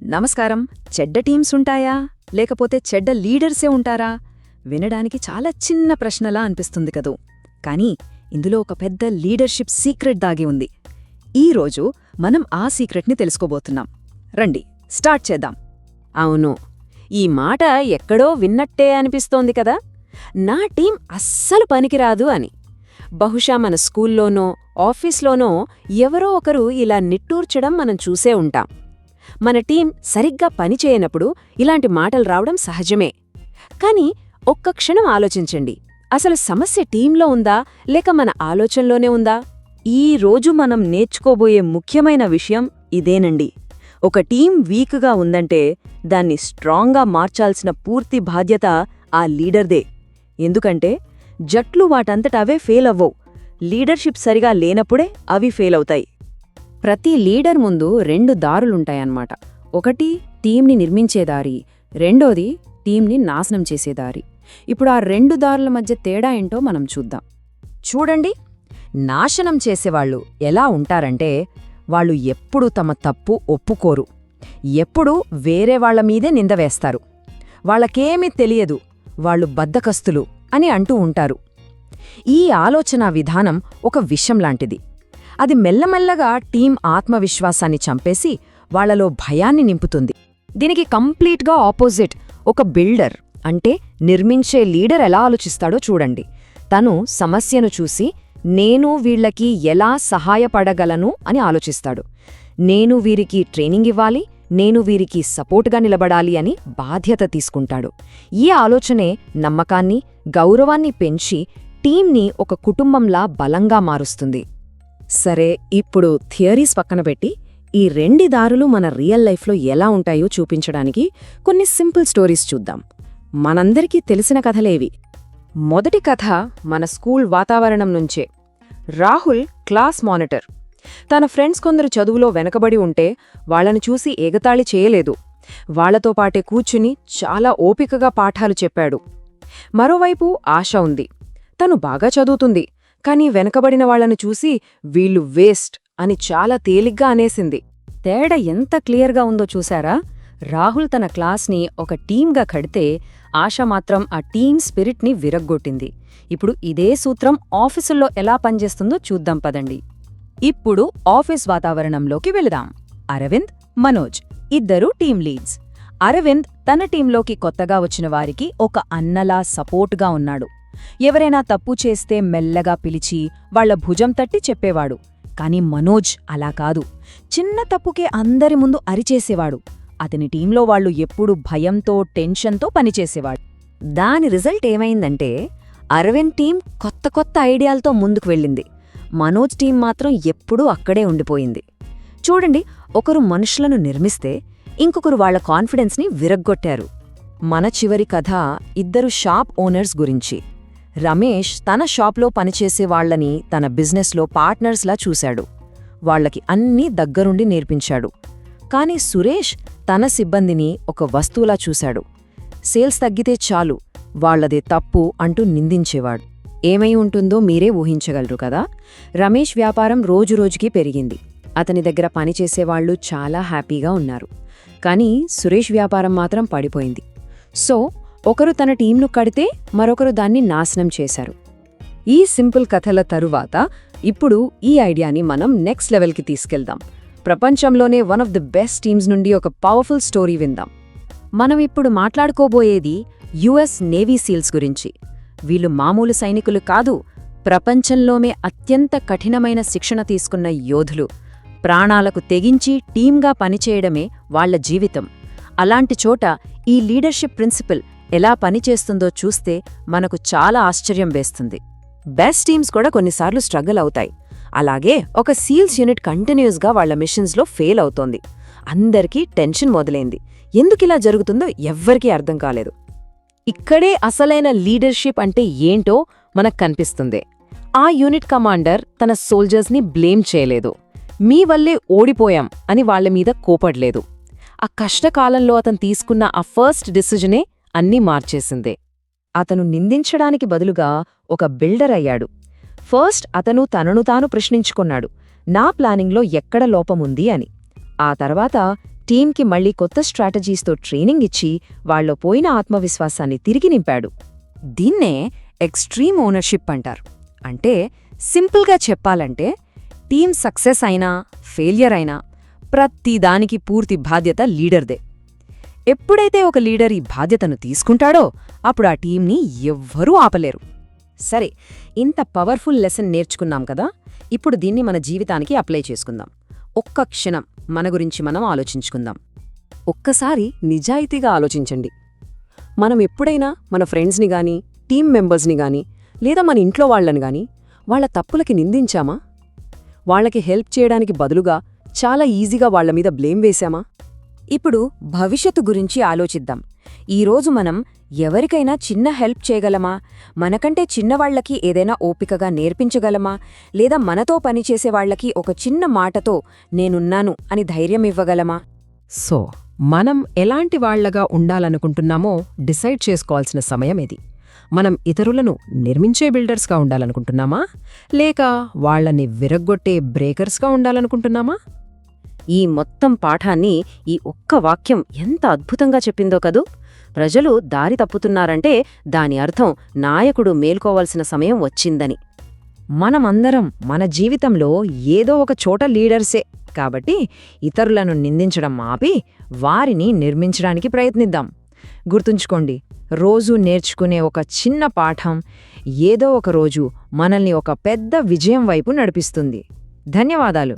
నమస్కారం. చెడ్డ టీమ్స్ ఉంటాయా లేకపోతే చెడ్డ లీడర్సే ఉంటారా? వినడానికి చాలా చిన్న ప్రశ్నలా అనిపిస్తుంది కదూ. కానీ ఇందులో ఒక పెద్ద లీడర్షిప్ సీక్రెట్ దాగి ఉంది. ఈరోజు మనం ఆ సీక్రెట్ని తెలుసుకోబోతున్నాం. రండి స్టార్ట్ చేద్దాం. అవును, ఈ మాట ఎక్కడో విన్నట్టే అనిపిస్తోంది కదా, నా టీం అస్సలు పనికిరాదు అని. బహుశా మన స్కూల్లోనో ఆఫీస్లోనో ఎవరో ఒకరు ఇలా నిట్టూర్చడం మనం చూసే ఉంటాం. మన టీం సరిగ్గా పనిచేయనప్పుడు ఇలాంటి మాటలు రావడం సహజమే. కాని ఒక్క క్షణం ఆలోచించండి, అసలు సమస్య టీంలో ఉందా లేక మన ఆలోచనలోనే ఉందా? ఈ రోజు మనం నేర్చుకోబోయే ముఖ్యమైన విషయం ఇదేనండి. ఒక టీం వీక్గా ఉందంటే దాన్ని స్ట్రాంగ్గా మార్చాల్సిన పూర్తి బాధ్యత ఆ లీడర్దే. ఎందుకంటే జట్లు వాటంతట అవే ఫెయిల్ అవ్వవు, లీడర్షిప్ సరిగా లేనప్పుడే అవి ఫెయిల్ అవుతాయి. ప్రతి లీడర్ ముందు రెండు దారులుంటాయన్నమాట. ఒకటి టీంని నిర్మించే దారి, రెండోది టీంని నాశనం చేసే దారి. ఇప్పుడు ఆ రెండు దారుల మధ్య తేడా ఏంటో మనం చూద్దాం. చూడండి, నాశనం చేసేవాళ్లు ఎలా ఉంటారంటే, వాళ్ళు ఎప్పుడూ తమ తప్పు ఒప్పుకోరు, ఎప్పుడూ వేరే వాళ్ల మీదే నింద వేస్తారు. వాళ్ళకేమీ తెలియదు, వాళ్ళు బద్ధకస్తులు అని అంటూ ఉంటారు. ఈ ఆలోచనా విధానం ఒక విషం లాంటిది. అది మెల్లమెల్లగా టీం ఆత్మవిశ్వాసాన్ని చంపేసి వాళ్లలో భయాన్ని నింపుతుంది. దీనికి కంప్లీట్గా ఆపోజిట్ ఒక బిల్డర్, అంటే నిర్మించే లీడర్ ఎలా ఆలోచిస్తాడో చూడండి. తను సమస్యను చూసి నేను వీళ్లకి ఎలా సహాయపడగలను అని ఆలోచిస్తాడు. నేను వీరికి ట్రైనింగ్ ఇవ్వాలి, నేను వీరికి సపోర్ట్గా నిలబడాలి అని బాధ్యత తీసుకుంటాడు. ఈ ఆలోచనే నమ్మకాన్ని, గౌరవాన్ని పెంచి టీంని ఒక కుటుంబంలా బలంగా మారుస్తుంది. సరే, ఇప్పుడు థియరీస్ పక్కన పెట్టి ఈ రెండు దారులు మన రియల్ లైఫ్లో ఎలా ఉంటాయో చూపించడానికి కొన్ని సింపుల్ స్టోరీస్ చూద్దాం. మనందరికీ తెలిసిన కథలేవి. మొదటి కథ మన స్కూల్ వాతావరణం నుంచే. Rahul class monitor. తన ఫ్రెండ్స్ కొందరు చదువులో వెనకబడి ఉంటే వాళ్లను చూసి ఎగతాళి చేయలేదు, వాళ్లతో పాటే కూర్చుని చాలా ఓపికగా పాఠాలు చెప్పాడు. మరోవైపు ఆశ ఉంది. తను బాగా చదువుతుంది, కానీ వెనకబడిన వాళ్లను చూసి వీళ్ళు వేస్ట్ అని చాలా తేలిగ్గా అనేసింది. తేడా ఎంత క్లియర్గా ఉందో చూశారా? రాహుల్ తన క్లాస్ని ఒక టీంగా కడితే ఆశ మాత్రం ఆ టీం స్పిరిట్ని విరగ్గొట్టింది. ఇప్పుడు ఇదే సూత్రం ఆఫీసుల్లో ఎలా పనిచేస్తుందో చూద్దాం పదండి. ఇప్పుడు ఆఫీస్ వాతావరణంలోకి వెళదాం. అరవింద్, మనోజ్ ఇద్దరూ టీం లీడ్స్. అరవింద్ తన టీంలోకి కొత్తగా వచ్చిన వారికి ఒక అన్నలా సపోర్ట్గా ఉన్నాడు. ఎవరైనా తప్పు చేస్తే మెల్లగా పిలిచి వాళ్ల భుజం తట్టి చెప్పేవాడు. కాని మనోజ్ అలా కాదు, చిన్న తప్పుకే అందరి ముందు అరిచేసేవాడు. అతని టీంలో వాళ్లు ఎప్పుడూ భయంతో, టెన్షన్తో పనిచేసేవాడు. దాని రిజల్ట్ ఏమైందంటే అరవింద్ టీం కొత్త కొత్త ఐడియాలతో ముందుకు వెళ్ళింది. మనోజ్ టీం మాత్రం ఎప్పుడూ అక్కడే ఉండిపోయింది. చూడండి, ఒకరు మనుషులను నిర్మిస్తే ఇంకొకరు వాళ్ల కాన్ఫిడెన్స్ని విరగ్గొట్టారు. మన చివరి కథ ఇద్దరు షాప్ ఓనర్స్ గురించి. రమేష్ తన షాప్లో పనిచేసే వాళ్లని తన బిజినెస్లో పార్ట్నర్స్లా చూశాడు. వాళ్లకి అన్నీ దగ్గరుండి నేర్పించాడు. కాని సురేష్ తన సిబ్బందిని ఒక వస్తువులా చూశాడు. సేల్స్ తగ్గితే చాలు వాళ్లదే తప్పు అంటూ నిందించేవాడు. ఏమై ఉంటుందో మీరే ఊహించగలరు కదా. రమేష్ వ్యాపారం రోజురోజుకీ పెరిగింది. అతని దగ్గర పనిచేసేవాళ్లు చాలా హ్యాపీగా ఉన్నారు. కాని సురేష్ వ్యాపారం మాత్రం పడిపోయింది. సో ఒకరు తన టీంను కడితే మరొకరు దాన్ని నాశనం చేశారు. ఈ సింపుల్ కథల తరువాత ఇప్పుడు ఈ ఐడియాని మనం నెక్స్ట్ లెవెల్కి తీసుకెళ్దాం. ప్రపంచంలోనే one of the best teams నుండి ఒక పవర్ఫుల్ స్టోరీ విందాం. మనం ఇప్పుడు మాట్లాడుకోబోయేది యుఎస్ నేవీ సీల్స్ గురించి. వీళ్ళు మామూలు సైనికులు కాదు, ప్రపంచంలోనే అత్యంత కఠినమైన శిక్షణ తీసుకున్న యోధులు. ప్రాణాలకు తెగించి టీంగా పనిచేయడమే వాళ్ల జీవితం. అలాంటి చోట ఈ లీడర్షిప్ ప్రిన్సిపల్ ఎలా పనిచేస్తుందో చూస్తే మనకు చాలా ఆశ్చర్యం వేస్తుంది. బెస్ట్ టీమ్స్ కూడా కొన్నిసార్లు స్ట్రగుల్ అవుతాయి. అలాగే ఒక సీల్స్ యూనిట్ కంటిన్యూస్గా వాళ్ల మిషన్స్లో ఫెయిల్ అవుతోంది. అందరికీ టెన్షన్ మొదలైంది. ఎందుకిలా జరుగుతుందో ఎవ్వరికీ అర్థం కాలేదు. ఇక్కడే అసలైన లీడర్షిప్ అంటే ఏంటో మనకు కనిపిస్తుంది. ఆ యూనిట్ కమాండర్ తన సోల్జర్స్ని బ్లేమ్ చేయలేదు, మీ వల్లే ఓడిపోయాం అని వాళ్ల మీద కోపడలేదు. ఆ కష్టకాలంలో అతను తీసుకున్న ఆ ఫస్ట్ డిసిజనే అన్నీ మార్చేసిందే. అతను నిందించడానికి బదులుగా ఒక బిల్డర్ అయ్యాడు. ఫస్ట్ అతను తనను తాను ప్రశ్నించుకున్నాడు, నా ప్లానింగ్లో ఎక్కడ లోపముంది అని. ఆ తర్వాత టీంకి మళ్ళీ కొత్త స్ట్రాటజీస్తో ట్రైనింగ్ ఇచ్చి వాళ్ళలో పోయిన ఆత్మవిశ్వాసాన్ని తిరిగి నింపాడు. దీన్నే ఎక్స్ట్రీమ్ ఓనర్షిప్ అంటారు. అంటే సింపుల్గా చెప్పాలంటే టీం సక్సెస్ అయినా ఫెయిల్యూర్ అయినా ప్రతిదానికి పూర్తి బాధ్యత లీడర్దే. ఎప్పుడైతే ఒక లీడర్ ఈ బాధ్యతను తీసుకుంటాడో అప్పుడు ఆ టీంని ఎవ్వరూ ఆపలేరు. సరే, ఇంత పవర్ఫుల్ లెసన్ నేర్చుకున్నాం కదా, ఇప్పుడు దీన్ని మన జీవితానికి అప్లై చేసుకుందాం. ఒక్క క్షణం మన గురించి మనం ఆలోచించుకుందాం. ఒక్కసారి నిజాయితీగా ఆలోచించండి. మనం ఎప్పుడైనా మన ఫ్రెండ్స్ని గానీ, టీం మెంబర్స్ని గానీ, లేదా మన ఇంట్లో వాళ్ళని గానీ వాళ్ళ తప్పులకి నిందించామా? వాళ్ళకి హెల్ప్ చేయడానికి బదులుగా చాలా ఈజీగా వాళ్ల మీద బ్లేమ్ వేశామా? ఇప్పుడు భవిష్యత్తు గురించి ఆలోచిద్దాం. ఈరోజు మనం ఎవరికైనా చిన్న హెల్ప్ చేయగలమా? మనకంటే చిన్నవాళ్లకి ఏదైనా ఓపికగా నేర్పించగలమా? లేదా మనతో పనిచేసేవాళ్లకి ఒక చిన్న మాటతో నేనున్నాను అని ధైర్యం ఇవ్వగలమా? సో మనం ఎలాంటి వాళ్లగా ఉండాలనుకుంటున్నామో డిసైడ్ చేసుకోవాల్సిన సమయం ఇది. మనం ఇతరులను నిర్మించే బిల్డర్స్గా ఉండాలనుకుంటున్నామా, లేక వాళ్లని విరగ్గొట్టే బ్రేకర్స్గా ఉండాలనుకుంటున్నామా? ఈ మొత్తం పాఠాన్ని ఈ ఒక్క వాక్యం ఎంత అద్భుతంగా చెప్పిందో కదూ! ప్రజలు దారి తప్పుతున్నారంటే దాని అర్థం నాయకుడు మేల్కోవాల్సిన సమయం వచ్చిందని. మనమందరం మన జీవితంలో ఏదో ఒక చోట లీడర్సే కాబట్టి ఇతరులను నిందించడం ఆపి వారిని నిర్మించడానికి ప్రయత్నిద్దాం. గుర్తుంచుకోండి, రోజూ నేర్చుకునే ఒక చిన్న పాఠం ఏదో ఒక రోజు మనల్ని ఒక పెద్ద విజయం వైపు నడిపిస్తుంది. ధన్యవాదాలు.